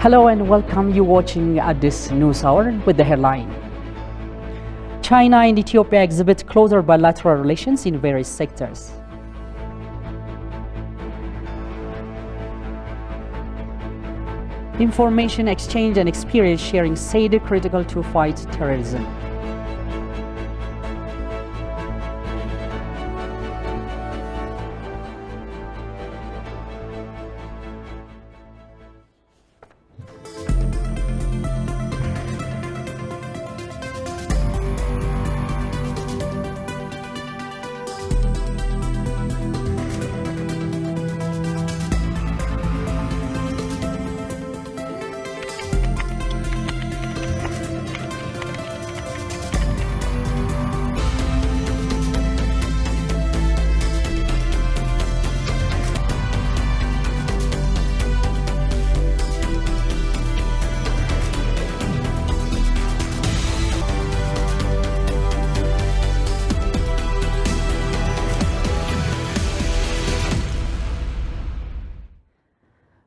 Hello and welcome. You watching at this news hour with the headline. China and Ethiopia exhibit closer bilateral relations in various sectors. Information exchange and experience sharing said critical to fight terrorism.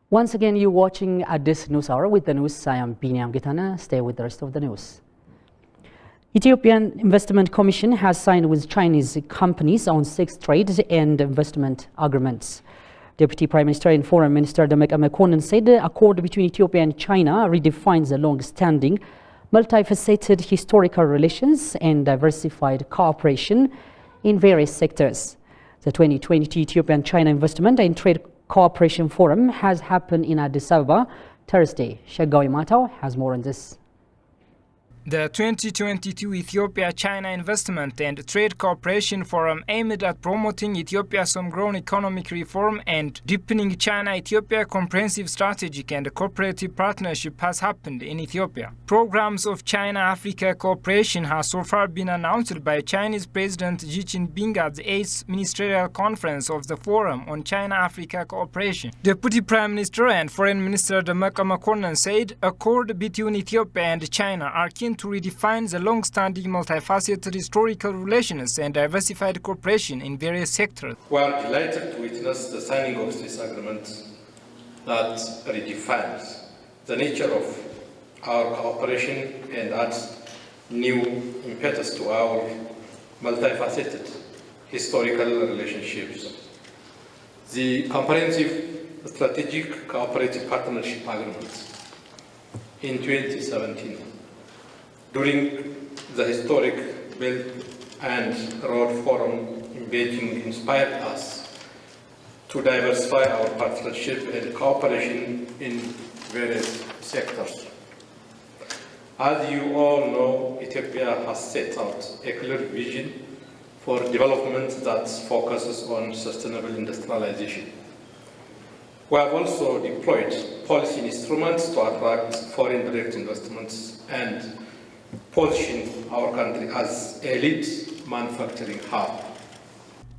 Once again, you're watching at this news hour with the news. I am Binyam Gitana. Stay with the rest of the news. Ethiopian Investment Commission has signed with Chinese companies on 6 trade and investment agreements. Deputy Prime Minister and Foreign Minister Demeqa Mekonnen said the accord between Ethiopia and China redefines the long-standing, multifaceted historical relations and diversified cooperation in various sectors. The 2022 Ethiopian-China Investment and Trade Cooperation Forum has happened in Addis Ababa Thursday. Shagawi Matao has more on this. The 2022 Ethiopia-China Investment and Trade Cooperation Forum aimed at promoting Ethiopia's homegrown economic reform and deepening China-Ethiopia comprehensive strategic and cooperative partnership has happened in Ethiopia. Programs of China-Africa cooperation have so far been announced by Chinese President Xi Jinping at the 8th Ministerial Conference of the Forum on China-Africa Cooperation. Deputy Prime Minister and Foreign Minister Demeqa Mekonnen said accord between Ethiopia and China are keen to redefine the long-standing multifaceted historical relations and diversified cooperation in various sectors. We are delighted to witness the signing of this agreement that redefines the nature of our cooperation and adds new impetus to our multifaceted historical relationships. The Comprehensive Strategic Cooperative Partnership Agreement in 2017 during the historic Belt and Road Forum in Beijing inspired us to diversify our partnership and cooperation in various sectors. As you all know, Ethiopia has set out a clear vision for development that focuses on sustainable industrialization. We have also deployed policy instruments to attract foreign direct investments and position our country as a lead manufacturing hub.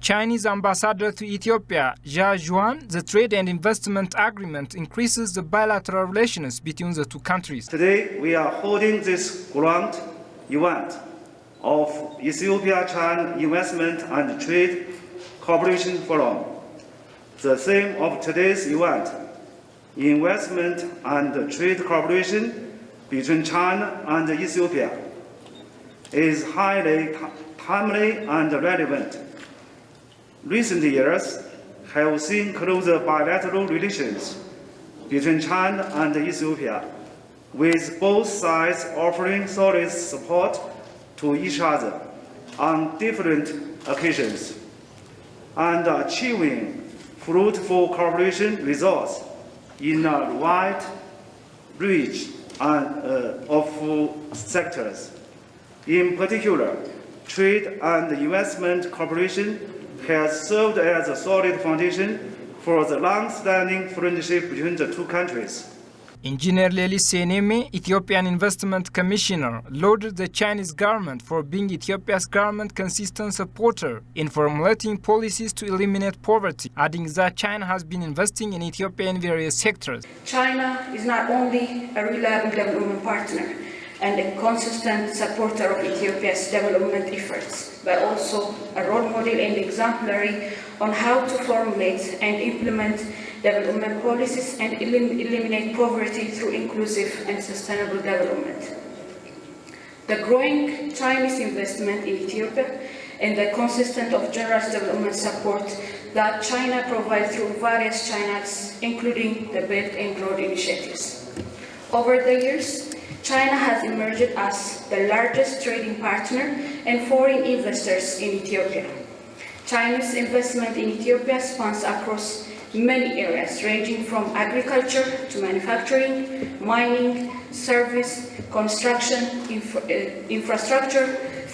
Chinese ambassador to Ethiopia, Jia Zhuan, the trade and investment agreement increases the bilateral relations between the two countries. Today, we are holding this grand event of Ethiopia-China Investment and Trade Cooperation Forum. The theme of today's event, investment and trade cooperation between China and Ethiopia, is highly timely and relevant. Recent years have seen closer bilateral relations between China and Ethiopia, with both sides offering solid support to each other on different occasions and achieving fruitful cooperation results in a wide range of sectors. In particular, trade and investment cooperation has served as a solid foundation for the long-standing friendship between the two countries. Engineer Lelis Seneme, Ethiopian Investment Commissioner, lauded the Chinese government for being Ethiopia's government consistent supporter in formulating policies to eliminate poverty, adding that China has been investing in Ethiopia in various sectors. China is not only a reliable development partner and a consistent supporter of Ethiopia's development efforts, but also a role model and exemplary on how to formulate and implement development policies and eliminate poverty through inclusive and sustainable development. The growing Chinese investment in Ethiopia and the consistent of generous development support that China provides through various channels, including the Belt and Road initiatives. Over the years, China has emerged as the largest trading partner and foreign investors in Ethiopia. China's investment in Ethiopia spans across many areas, ranging from agriculture to manufacturing, mining, service, construction, infrastructure,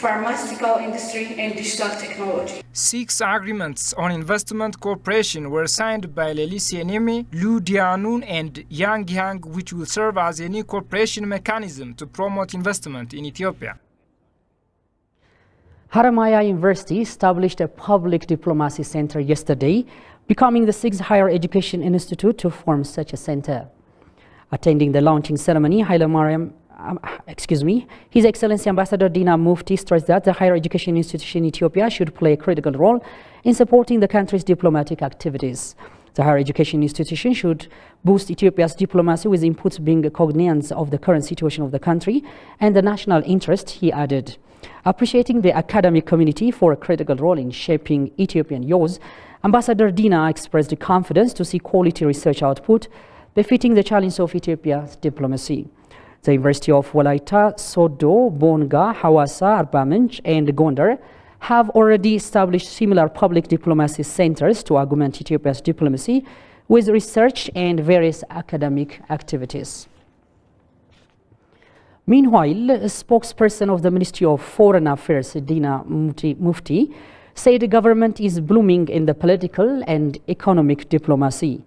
pharmaceutical industry, and digital technology. 6 agreements on investment cooperation were signed by Lelisi Eneme, Lu Dianun, and Yang Yang, which will serve as a new cooperation mechanism to promote investment in Ethiopia. Haramaya University established a public diplomacy center yesterday, becoming the 6th higher education institute to form such a center. Attending the launching ceremony, His Excellency Ambassador Dina Mufti stressed that the higher education institution in Ethiopia should play a critical role in supporting the country's diplomatic activities. The higher education institution should boost Ethiopia's diplomacy with inputs being cognizant of the current situation of the country and the national interest, he added. Appreciating the academic community for a critical role in shaping Ethiopian youth, Ambassador Dina expressed confidence to see quality research output befitting the challenge of Ethiopia's diplomacy. The University of Walaita, Sodo, Bonga, Hawassa, Arba Minch, and Gondar have already established similar public diplomacy centers to augment Ethiopia's diplomacy with research and various academic activities. Meanwhile, a spokesperson of the Ministry of Foreign Affairs, Dina Mufti, said the government is blooming in the political and economic diplomacy.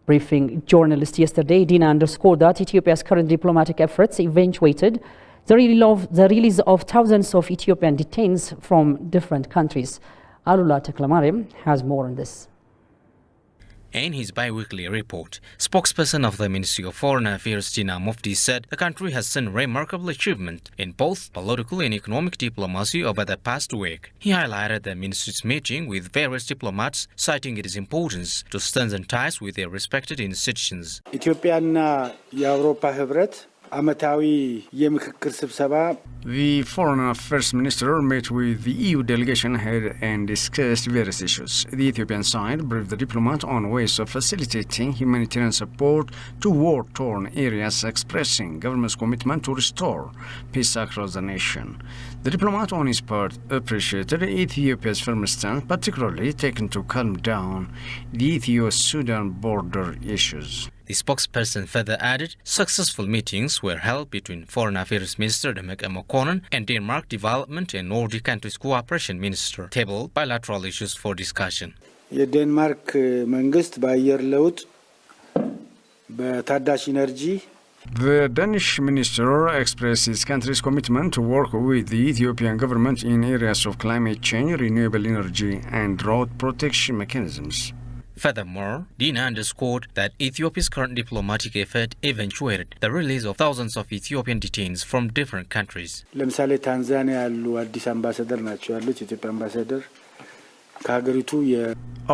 Briefing journalists yesterday, Dina underscored that Ethiopia's current diplomatic efforts eventuated the release of thousands of Ethiopian detainees from different countries. Alula Teklamarim has more on this. In his bi-weekly report, spokesperson of the Ministry of Foreign Affairs Dina Mufti said the country has seen remarkable achievement in both political and economic diplomacy over the past week. He highlighted the ministry's meeting with various diplomats, citing its importance to strengthen ties with their respected institutions. ኢትዮጵያና የአውሮፓ ህብረት ዓመታዊ የምክክር ስብሰባ The Foreign Affairs Minister met with the EU delegation head and discussed various issues. The Ethiopian side briefed the diplomat on ways of facilitating humanitarian support to war-torn areas, expressing government's commitment to restore peace across the nation. The diplomat, on his part, appreciated Ethiopia's firm stance, particularly taken to calm down the Ethio-Sudan border issues. The spokesperson further added successful meetings were held between Foreign Affairs Minister Demeke Mekonnen and Denmark Development and Nordic Countries Cooperation Minister tabled bilateral issues for discussion. የዴንማርክ መንግስት በአየር ለውጥ በታዳሽ ኢነርጂ The Danish minister expressed his country's commitment to work with the Ethiopian government in areas of climate change, renewable energy, and drought protection mechanisms. Furthermore, Dina underscored that Ethiopia's current diplomatic effort eventuated the release of thousands of Ethiopian detainees from different countries. ለምሳሌ ታንዛኒያ ያሉ አዲስ አምባሳደር ናቸው ያሉት ኢትዮጵያ አምባሳደር ከሀገሪቱ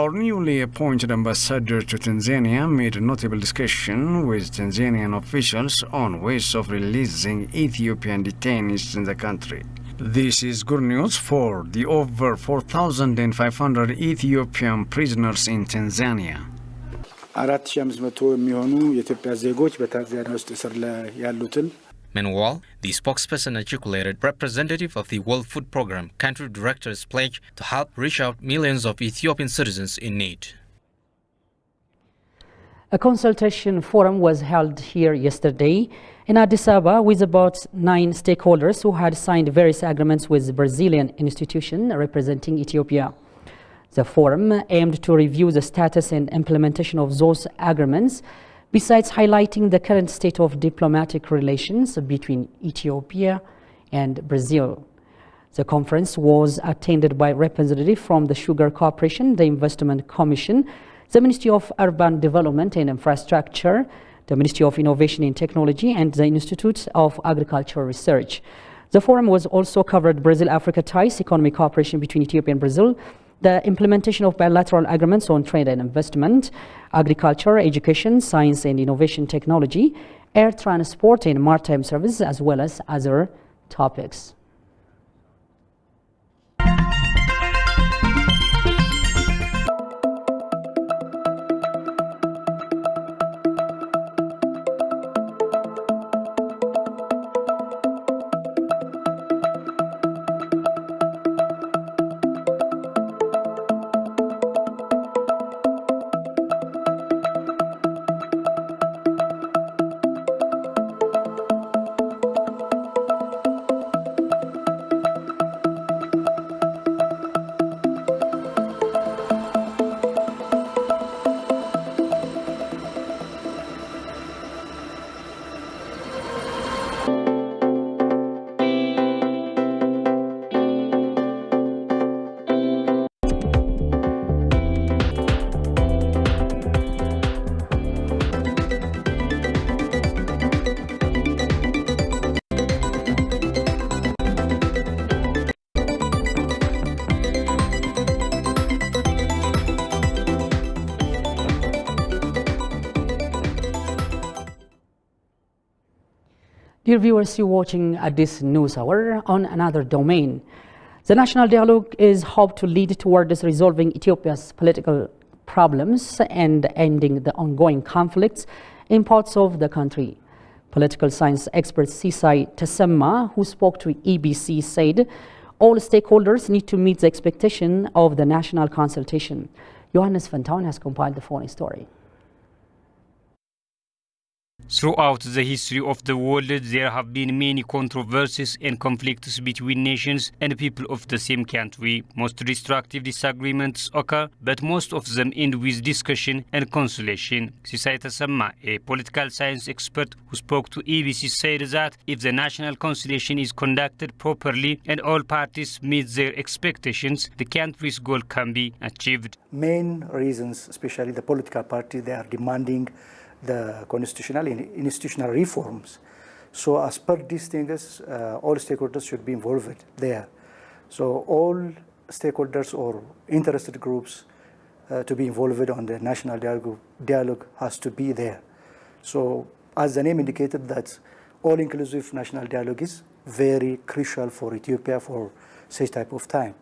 Our newly appointed ambassador to Tanzania made a notable discussion with Tanzanian officials on ways of releasing Ethiopian detainees in the country. This is good news for the over 4,500 Ethiopian prisoners in Tanzania. 4500 የሚሆኑ የኢትዮጵያ ዜጎች በታንዛኒያ ውስጥ እስር ላይ ያሉትን Meanwhile, the spokesperson articulated representative of the World Food Programme country director's pledge to help reach out millions of Ethiopian citizens in need. A consultation forum was held here yesterday in Addis Ababa with about 9 stakeholders who had signed various agreements with Brazilian institution representing Ethiopia. The forum aimed to review the status and implementation of those agreements, besides highlighting the current state of diplomatic relations between Ethiopia and Brazil. The conference was attended by representatives from the Sugar Corporation, the Investment Commission, the Ministry of Urban Development and Infrastructure, the Ministry of Innovation and Technology, and the Institute of Agricultural Research. The forum was also covered Brazil-Africa ties, economic cooperation between Ethiopia and Brazil, the implementation of bilateral agreements on trade and investment, agriculture, education, science and innovation technology, air transport and maritime services, as well as other topics. Dear viewers, you're watching this news hour on another domain. The national dialogue is hoped to lead towards resolving Ethiopia's political problems and ending the ongoing conflicts in parts of the country. Political science expert Sisai Tasemma, who spoke to EBC, said all stakeholders need to meet the expectation of the national consultation. Johannes Fantaun has compiled the following story. Throughout the history of the world, there have been many controversies and conflicts between nations and people of the same country. Most destructive disagreements occur, but most of them end with discussion and conciliation. Sisai Tasemma, a political science expert who spoke to EBC, said that if the national conciliation is conducted properly and all parties meet their expectations, the country's goal can be achieved. Main reasons, especially the political party, they are demanding the constitutional and institutional reforms. So as per these things, all stakeholders should be involved there. So all stakeholders or interested groups to be involved on the national dialogue has to be there. So as the name indicated, that all-inclusive national dialogue is very crucial for Ethiopia for such type of time.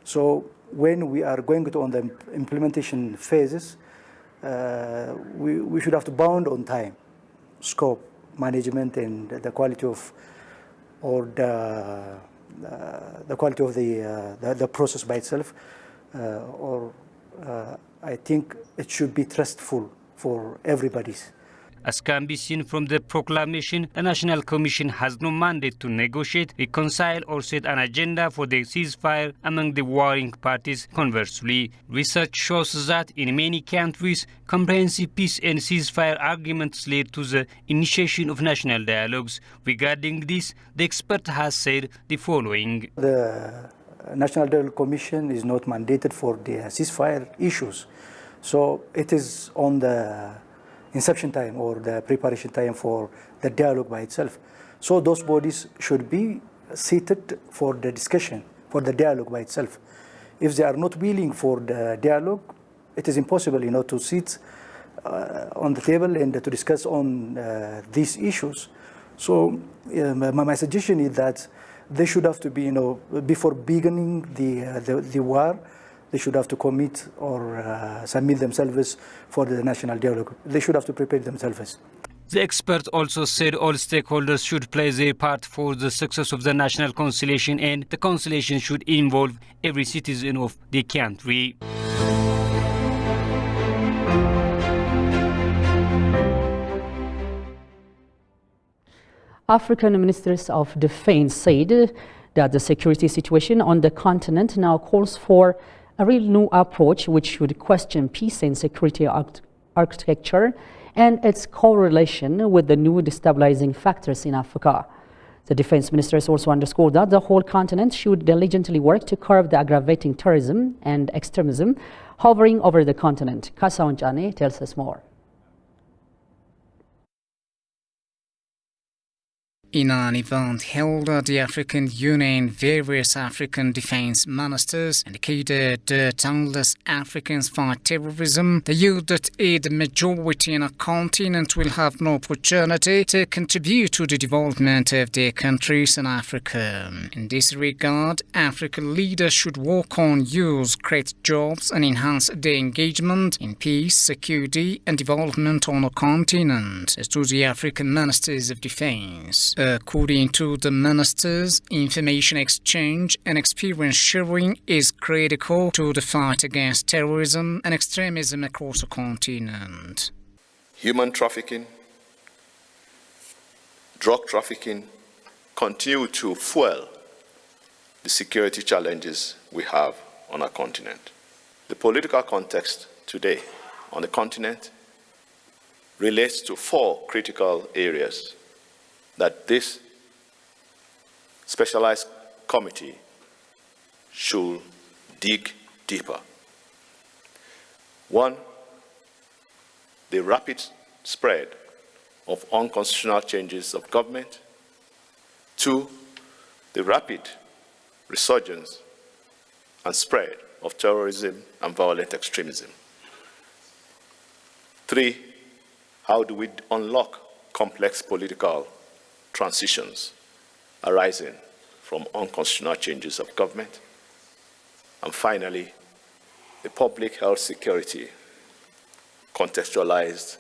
So when we are going to on the implementation phases, we should have to bound on time, scope, management, and the quality of, or the quality of the process by itself. I think it should be trustful for everybody's. As can be seen from the proclamation, the National Commission has no mandate to negotiate, reconcile or set an agenda for the ceasefire among the warring parties. Conversely, research shows that in many countries, comprehensive peace and ceasefire arguments lead to the initiation of national dialogues. Regarding this, the expert has said the following. The National Dialogue Commission is not mandated for the ceasefire issues. So it is on the inception time or the preparation time for the dialogue by itself. So those bodies should be seated for the discussion, for the dialogue by itself. If they are not willing for the dialogue, it is impossible, to sit on the table and to discuss on these issues. So my suggestion is that they should have to be, before beginning the war, they should have to commit or submit themselves for the national dialogue. They should have to prepare themselves. The expert also said all stakeholders should play their part for the success of the national conciliation, and the conciliation should involve every citizen of the country. African ministers of defense said that the security situation on the continent now calls for a real new approach which should question peace and security architecture and its correlation with the new destabilizing factors in Africa. The defense ministers also underscored that the whole continent should diligently work to curb the aggravating terrorism and extremism hovering over the continent. Kasaon Chane tells us more. In an event held at the African Union, various African defense ministers indicated that unless Africans fight terrorism, the youth that aid the majority in a continent will have no opportunity to contribute to the development of their countries in Africa. In this regard, African leaders should work on youth, create jobs and enhance their engagement in peace, security and development on the continent, as to the African ministers of defense. According to the ministers, information exchange and experience sharing is critical to the fight against terrorism and extremism across the continent. Human trafficking, drug trafficking continue to fuel the security challenges we have on our continent. The political context today on the continent relates to 4 critical areas that this specialized committee should dig deeper. 1, the rapid spread of unconstitutional changes of government. 2, the rapid resurgence and spread of terrorism and violent extremism. 3, how do we unlock complex political transitions arising from unconstitutional changes of government? And finally, the public health security contextualized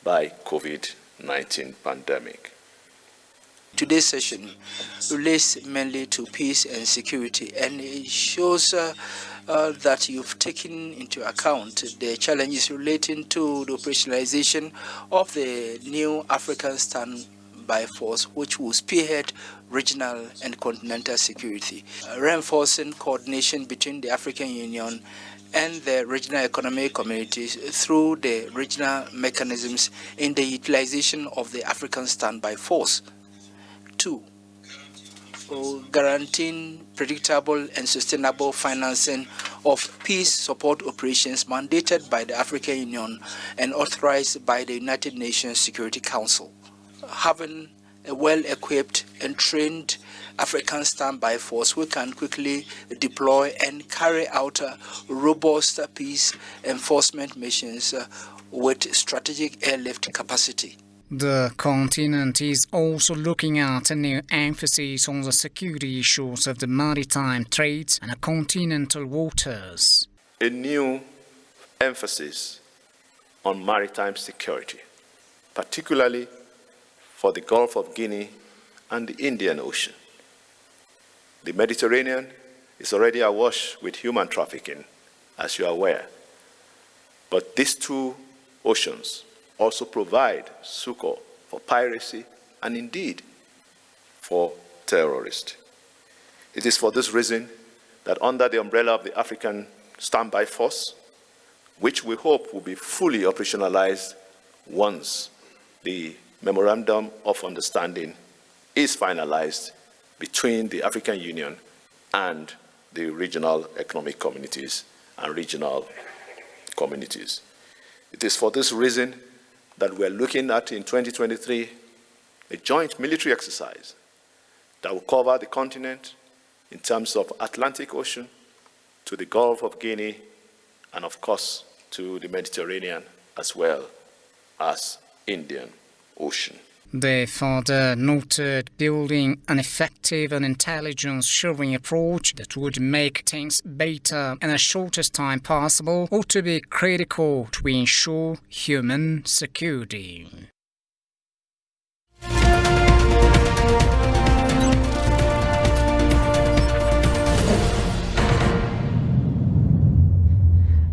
by COVID-19 pandemic. Today's session relates mainly to peace and security, and it shows that you've taken into account the challenges relating to the operationalization of the new African Standby Force, which will spearhead regional and continental security, reinforcing coordination between the African Union and the regional economic communities through the regional mechanisms in the utilization of the African Standby Force. 2, guaranteeing predictable and sustainable financing of peace support operations mandated by the African Union and authorized by the United Nations Security Council. Having a well-equipped and trained African Standby Force, we can quickly deploy and carry out robust peace enforcement missions with strategic airlift capacity. The continent is also looking at a new emphasis on the security issues of the maritime trade and continental waters. A new emphasis on maritime security, particularly for the Gulf of Guinea and the Indian Ocean. The Mediterranean is already awash with human trafficking, as you are aware. But these 2 oceans also provide succor for piracy and indeed for terrorists. It is for this reason that under the umbrella of the African Standby Force, which we hope will be fully operationalized once the Memorandum of Understanding is finalized between the African Union and the regional economic communities and regional communities. It is for this reason that we're looking at in 2023 a joint military exercise that will cover the continent in terms of Atlantic Ocean to the Gulf of Guinea and of course to the Mediterranean as well as Indian Ocean. They further noted building an effective and intelligence-sharing approach that would make things better in the shortest time possible ought to be critical to ensure human security.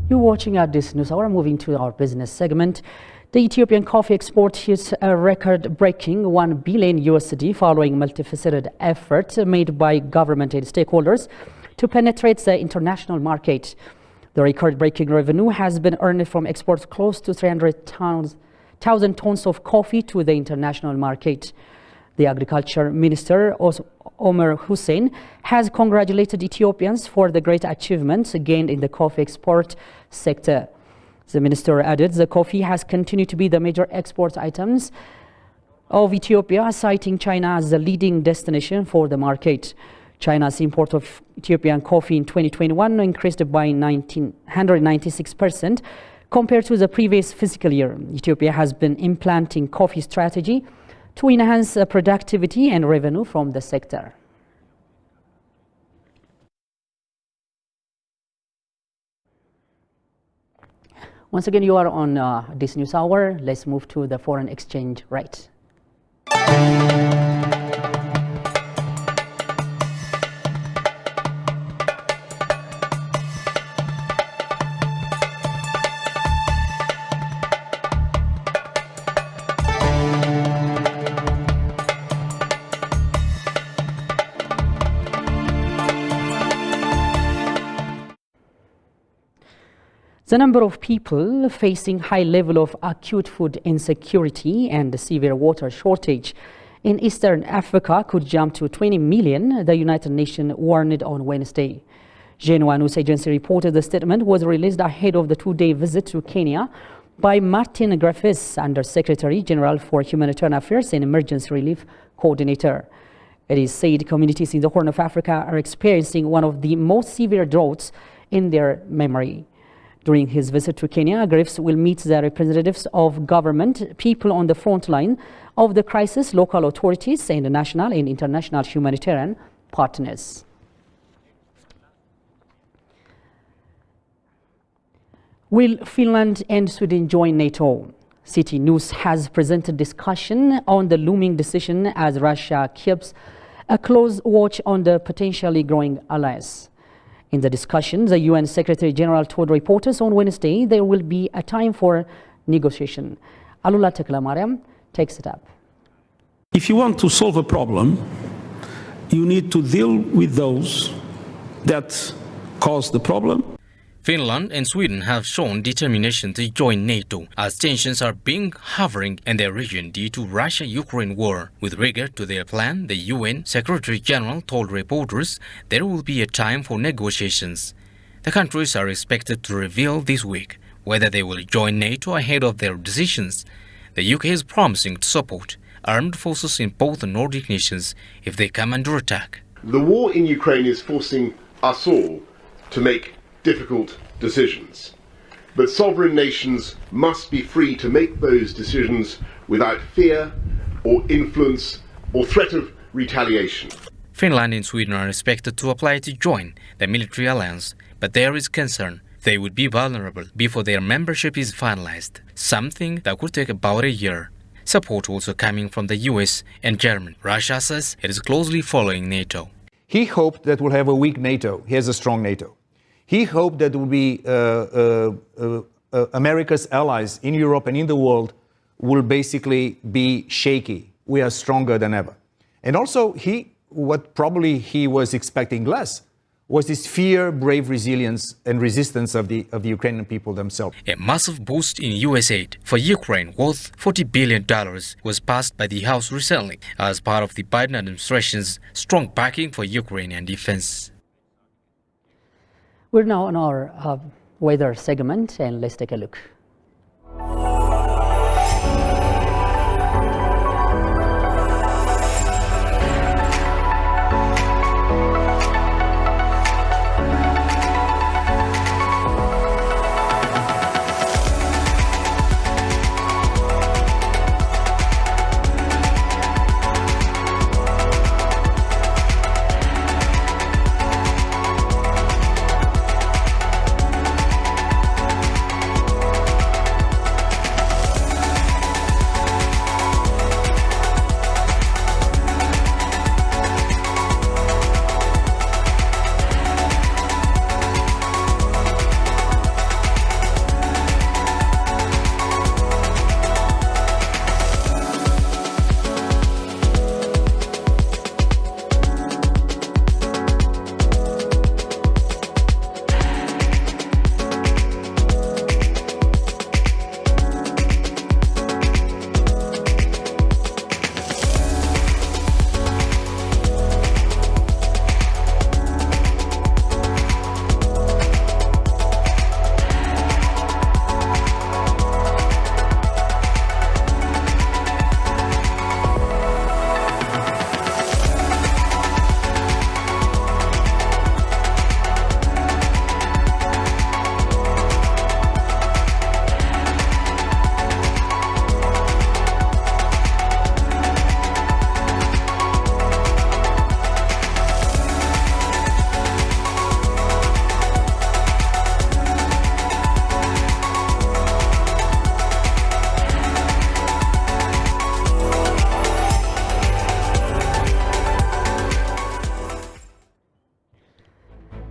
You're watching at this news hour. Moving to our business segment. The Ethiopian coffee export hit a record-breaking $1 billion following multifaceted efforts made by government and stakeholders to penetrate the international market. The record-breaking revenue has been earned from exports close to 300,000 tons of coffee to the international market. The Agriculture Minister, Omar Hussein, has congratulated Ethiopians for the great achievements gained in the coffee export sector. The minister added the coffee has continued to be the major export items of Ethiopia, citing China as the leading destination for the market. China's import of Ethiopian coffee in 2021 increased by 196% compared to the previous fiscal year. Ethiopia has been implementing coffee strategy to enhance productivity and revenue from the sector. Once again, you are on this news hour. Let's move to the foreign exchange rate. The number of people facing high level of acute food insecurity and severe water shortage in Eastern Africa could jump to 20 million, the United Nations warned on Wednesday. Xinhua News Agency reported the statement was released ahead of the two-day visit to Kenya by Martin Griffiths, Under-Secretary General for Humanitarian Affairs and Emergency Relief Coordinator. It is said communities in the Horn of Africa are experiencing one of the most severe droughts in their memory. During his visit to Kenya, Griffiths will meet the representatives of government, people on the front line of the crisis, local authorities, and national and international humanitarian partners. Will Finland and Sweden join NATO? City News has presented discussion on the looming decision as Russia keeps a close watch on the potentially growing alliance. In the discussion, the UN Secretary General told reporters on Wednesday there will be a time for negotiation. Alula Teklamariam takes it up. If you want to solve a problem, you need to deal with those that cause the problem. Finland and Sweden have shown determination to join NATO as tensions are being hovering in their region due to Russia-Ukraine war. With regard to their plan, the UN Secretary General told reporters there will be a time for negotiations. The countries are expected to reveal this week whether they will join NATO ahead of their decisions. The UK is promising to support armed forces in both the Nordic nations if they come under attack. The war in Ukraine is forcing us all to make difficult decisions. But sovereign nations must be free to make those decisions without fear or influence or threat of retaliation. Finland and Sweden are expected to apply to join the military alliance, but there is concern they would be vulnerable before their membership is finalized, something that could take about a year. Support also coming from the US and Germany. Russia says it is closely following NATO. He hoped that we'll have a weak NATO. He has a strong NATO. He hoped that will be America's allies in Europe and in the world will basically be shaky. We are stronger than ever. And also, what probably he was expecting less was this fear, brave resilience and resistance of the Ukrainian people themselves. A massive boost in US aid for Ukraine worth $40 billion was passed by the House recently as part of the Biden administration's strong backing for Ukrainian defense. We're now on our weather segment, and let's take a look.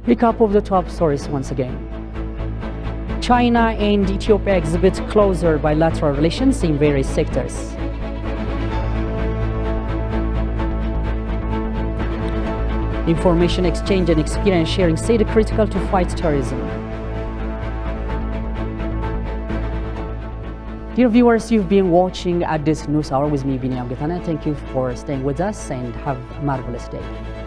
Recap of the top stories once again. China and Ethiopia exhibit closer bilateral relations in various sectors. Information exchange and experience sharing said critical to fight terrorism. Dear viewers, you've been watching Addis News Hour with me, Biniam Getana. Thank you for staying with us and have a marvelous day.